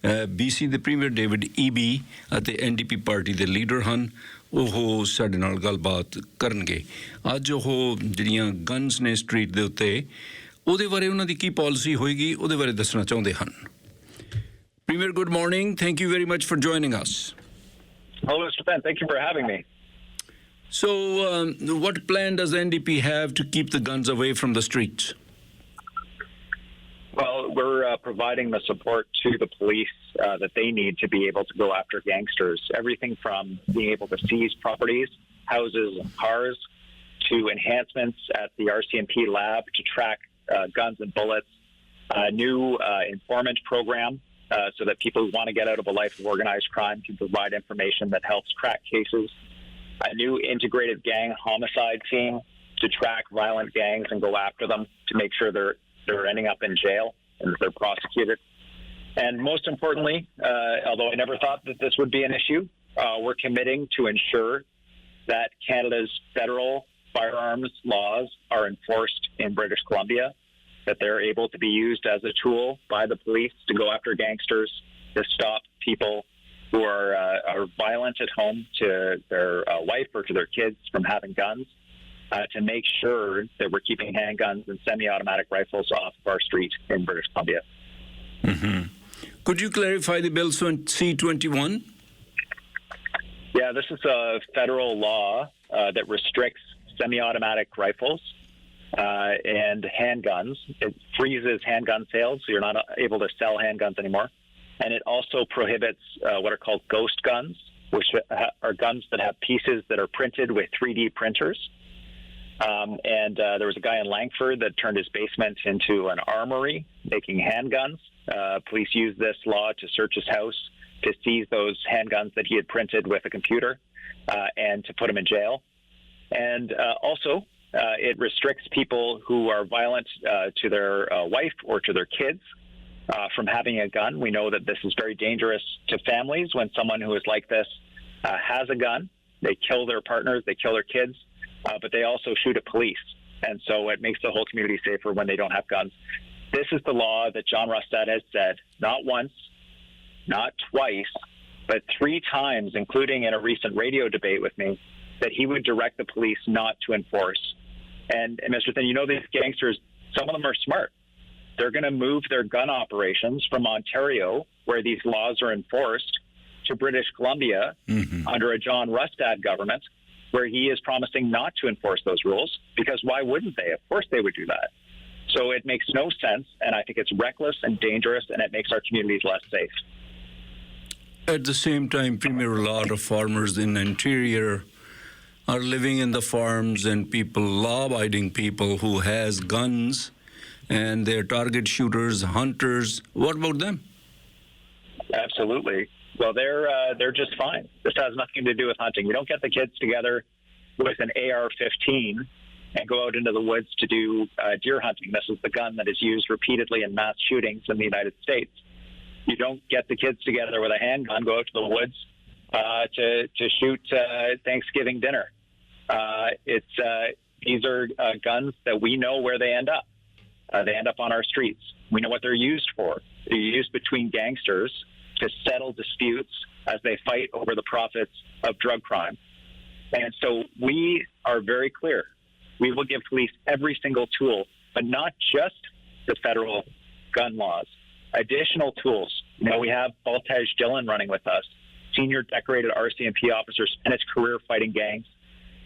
BC ਦੇ premier David Eby ਅਤੇ NDP party ਦੇ ਲੀਡਰ ਹਨ। ਉਹ ਸਾਡੇ ਨਾਲ ਗੱਲਬਾਤ ਕਰਨਗੇ। ਅੱਜ ਉਹ ਜਿਹੜੀਆਂ ਗਨਸ ਨੇ ਸਟਰੀਟ ਦੇ ਉੱਤੇ, ਉਹਦੇ ਬਾਰੇ ਉਹਨਾਂ ਦੀ ਕੀ ਪਾਲਿਸੀ ਹੋਏਗੀ, ਉਹਦੇ ਬਾਰੇ ਦੱਸਣਾ ਚਾਹੁੰਦੇ ਹਨ। Premier, good morning. Thank you very much for joining us. Hello, Mr. Penn. Thank you for having me. So, what plan does NDP have to keep the guns away from the streets? Well, we're providing the support to the police that they need to be able to go after gangsters. Everything from being able to seize properties, houses, and cars, to enhancements at the RCMP lab to track guns and bullets, a new informant program so that people who want to get out of a life of organized crime can provide information that helps crack cases, a new integrated gang homicide team to track violent gangs and go after them to make sure they're ending up in jail and that they're prosecuted. And most importantly, although I never thought that this would be an issue, we're committing to ensure that Canada's federal firearms laws are enforced in British Columbia, that they're able to be used as a tool by the police to go after gangsters, to stop people who are violent at home to their wife or to their kids from having guns, to make sure that we're keeping handguns and semi-automatic rifles off of our street in British Columbia. Mm-hmm. Could you clarify the Bill C-21? Yeah, this is a federal law that restricts semi-automatic rifles and handguns. It freezes handgun sales, so you're not able to sell handguns anymore. And it also prohibits what are called ghost guns, which are guns that have pieces that are printed with 3D printers. And there was a guy in Langford that turned his basement into an armory making handguns. Police used this law to search his house, to seize those handguns that he had printed with a computer, and to put him in jail. And also, it restricts people who are violent to their wife or to their kids from having a gun. We know that this is very dangerous to families when someone who is like this has a gun. They kill their partners, they kill their kids, but they also shoot at police. And so it makes the whole community safer when they don't have guns. This is the law that John Rustad has said, not once, not twice, but 3 times, including in a recent radio debate with me, that he would direct the police not to enforce. And Mr. Thin, you know these gangsters, some of them are smart. They're going to move their gun operations from Ontario, where these laws are enforced, to British Columbia under a John Rustad government, where he is promising not to enforce those rules, because why wouldn't they? Of course they would do that. So it makes no sense, and I think it's reckless and dangerous, and it makes our communities less safe. At the same time, Premier, a lot of farmers in the interior are living in the farms, and people, law-abiding people who has guns, and they're target shooters, hunters. What about them? Absolutely. Well, they're just fine. This has nothing to do with hunting. You don't get the kids together with an AR-15 and go out into the woods to do deer hunting. This is the gun that is used repeatedly in mass shootings in the United States. You don't get the kids together with a handgun, go out to the woods to shoot Thanksgiving dinner. These are guns that we know where they end up. They end up on our streets. We know what they're used for. They're used between gangsters to settle disputes as they fight over the profits of drug crime. And so we are very clear. We will give police every single tool, but not just the federal gun laws. Additional tools. You know, we have Baltaj Dillon running with us, senior decorated RCMP officer, spent his career fighting gangs.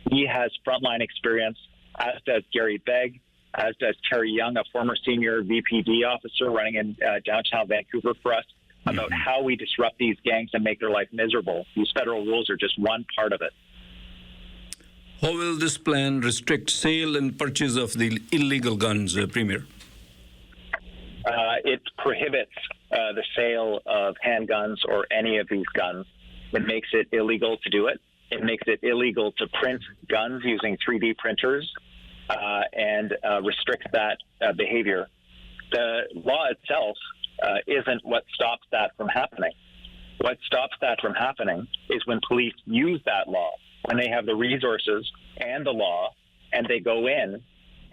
He has frontline experience, as does Gary Begg, as does Terry Young, a former senior VPD officer running in downtown Vancouver for us, about how we disrupt these gangs and make their life miserable. These federal rules are just one part of it. How will this plan restrict sale and purchase of the illegal guns, Premier? It prohibits the sale of handguns or any of these guns. It makes it illegal to do it. It makes it illegal to print guns using 3D printers and restricts that behavior. The law itself isn't what stops that from happening. What stops that from happening is when police use that law, when they have the resources and the law, and they go in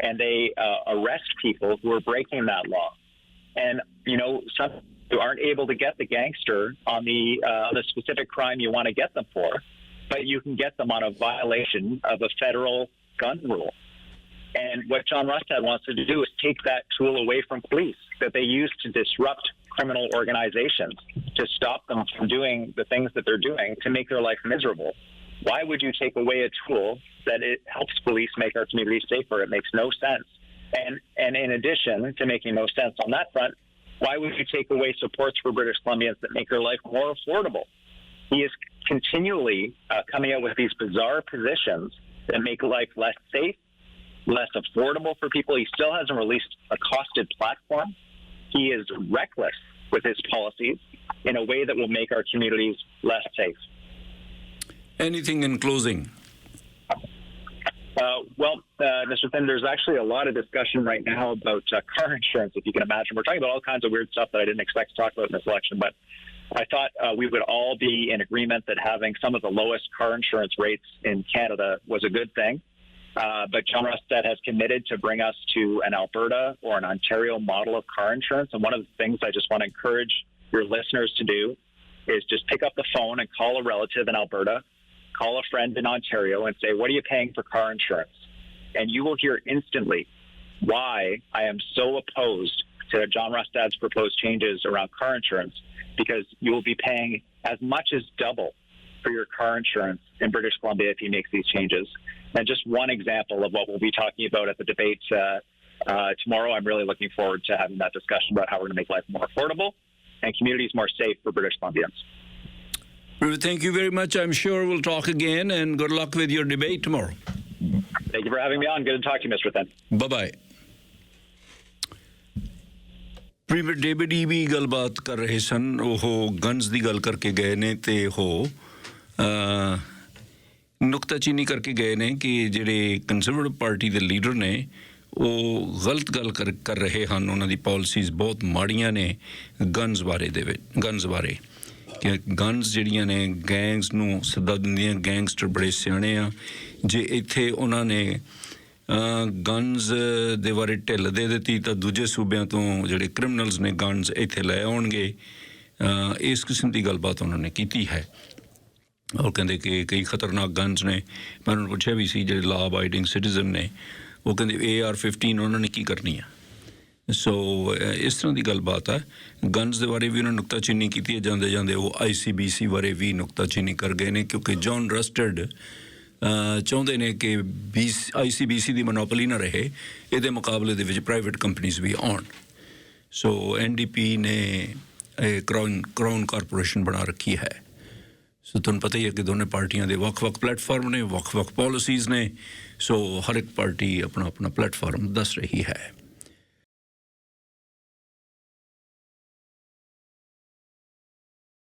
and they arrest people who are breaking that law. And, you know, some You aren't able to get the gangster on the specific crime you want to get them for, but you can get them on a violation of a federal gun rule. And what John Rustad wants to do is take that tool away from police that they use to disrupt criminal organizations, to stop them from doing the things that they're doing to make their life miserable. Why would you take away a tool that it helps police make our communities safer? It makes no sense. And in addition to making no sense on that front, why would you take away supports for British Columbians that make their life more affordable? He is continually coming out with these bizarre positions that make life less safe, less affordable for people. He still hasn't released a costed platform. He is reckless with his policies in a way that will make our communities less safe. Anything in closing? Mr. Finn, there's actually a lot of discussion right now about car insurance, if you can imagine. We're talking about all kinds of weird stuff that I didn't expect to talk about in this election, but I thought we would all be in agreement that having some of the lowest car insurance rates in Canada was a good thing. But John Rustad has committed to bring us to an Alberta or an Ontario model of car insurance. And one of the things I just want to encourage your listeners to do is just pick up the phone and call a relative in Alberta, call a friend in Ontario and say, what are you paying for car insurance? And you will hear instantly why I am so opposed to John Rustad's proposed changes around car insurance, because you will be paying as much as double for your car insurance in British Columbia if he makes these changes. And just one example of what we'll be talking about at the debate tomorrow. I'm really looking forward to having that discussion about how we're going to make life more affordable and communities more safe for British Columbians. Thank you very much. I'm sure we'll talk again, and good luck with your debate tomorrow. Thank you for having me on. Good to talk to you, Mr. Thin. Bye-bye. Premier David Eby ਗੱਲਬਾਤ ਕਰ ਰਹੇ ਸਨ। ਉਹ ਗਨਜ਼ ਦੀ ਗੱਲ ਕਰਕੇ ਗਏ ਨੇ ਤੇ ਉਹ ਨੁਕਤਾਚੀਨੀ ਕਰਕੇ ਗਏ ਨੇ ਕਿ ਜਿਹੜੇ ਕੰਜ਼ਰਵੇਟਿਵ ਪਾਰਟੀ ਦੇ ਲੀਡਰ ਨੇ ਉਹ ਗਲਤ ਗੱਲ ਕਰ ਰਹੇ ਹਨ। ਉਹਨਾਂ ਦੀ ਪਾਲਿਸੀਜ਼ ਬਹੁਤ ਮਾੜੀਆਂ ਨੇ ਗਨਜ਼ ਬਾਰੇ ਕਿ ਗਨਜ਼ ਜਿਹੜੀਆਂ ਨੇ ਗੈਂਗਸ ਨੂੰ ਸੱਦਾ ਦਿੰਦੀਆਂ। ਗੈਂਗਸਟਰ ਬੜੇ ਸਿਆਣੇ ਆ। ਜੇ ਇੱਥੇ ਉਹਨਾਂ ਨੇ ਗਨਜ਼ ਦੇ ਬਾਰੇ ਢਿੱਲ ਦੇ ਦਿੱਤੀ ਤਾਂ ਦੂਜੇ ਸੂਬਿਆਂ ਤੋਂ ਜਿਹੜੇ ਕ੍ਰਿਮੀਨਲਸ ਨੇ ਗਨਜ਼ ਇੱਥੇ ਲੈ ਆਉਣਗੇ। ਇਸ ਕਿਸਮ ਦੀ ਗੱਲਬਾਤ ਉਹਨਾਂ ਨੇ ਕੀਤੀ ਹੈ। ਉਹ ਕਹਿੰਦੇ ਕਿ ਕਈ ਖਤਰਨਾਕ ਗਨਜ਼ ਨੇ। ਮੈਂ ਉਹਨਾਂ ਨੂੰ ਪੁੱਛਿਆ ਵੀ ਸੀ ਜਿਹੜੇ ਲਾ ਅਬਾਈਡਿੰਗ ਸਿਟੀਜ਼ਨ ਨੇ, ਉਹ ਕਹਿੰਦੇ AR-15 ਉਹਨਾਂ ਨੇ ਕੀ ਕਰਨੀ ਆ। ਸੋ ਇਸ ਤਰ੍ਹਾਂ ਦੀ ਗੱਲਬਾਤ ਹੈ। ਗਨਜ਼ ਦੇ ਬਾਰੇ ਵੀ ਉਹਨਾਂ ਨੁਕਤਾਚੀਨੀ ਕੀਤੀ ਹੈ। ਜਾਂਦੇ ਜਾਂਦੇ ਉਹ ICBC ਬਾਰੇ ਵੀ ਨੁਕਤਾਚੀਨੀ ਕਰ ਗਏ ਨੇ, ਕਿਉਂਕਿ ਜੌਨ ਰਸਟਡ ਚਾਹੁੰਦੇ ਨੇ ਕਿ ICBC ਦੀ ਮੋਨੋਪੋਲੀ ਨਾ ਰਹੇ, ਇਹਦੇ ਮੁਕਾਬਲੇ ਦੇ ਵਿੱਚ ਪ੍ਰਾਈਵੇਟ ਕੰਪਨੀਜ਼ ਵੀ ਆਉਣ। ਸੋ NDP ਨੇ ਕਰਾਊਨ ਕਾਰਪੋਰੇਸ਼ਨ ਬਣਾ ਰੱਖੀ ਹੈ। ਸੋ ਤੁਹਾਨੂੰ ਪਤਾ ਹੀ ਹੈ ਕਿ ਦੋਨੇ ਪਾਰਟੀਆਂ ਦੇ ਵੱਖ-ਵੱਖ ਪਲੇਟਫਾਰਮ ਨੇ, ਵੱਖ-ਵੱਖ ਪਾਲਿਸੀਜ਼ ਨੇ। ਸੋ ਹਰ ਇੱਕ ਪਾਰਟੀ ਆਪਣਾ ਆਪਣਾ ਪਲੇਟਫਾਰਮ ਦੱਸ ਰਹੀ ਹੈ।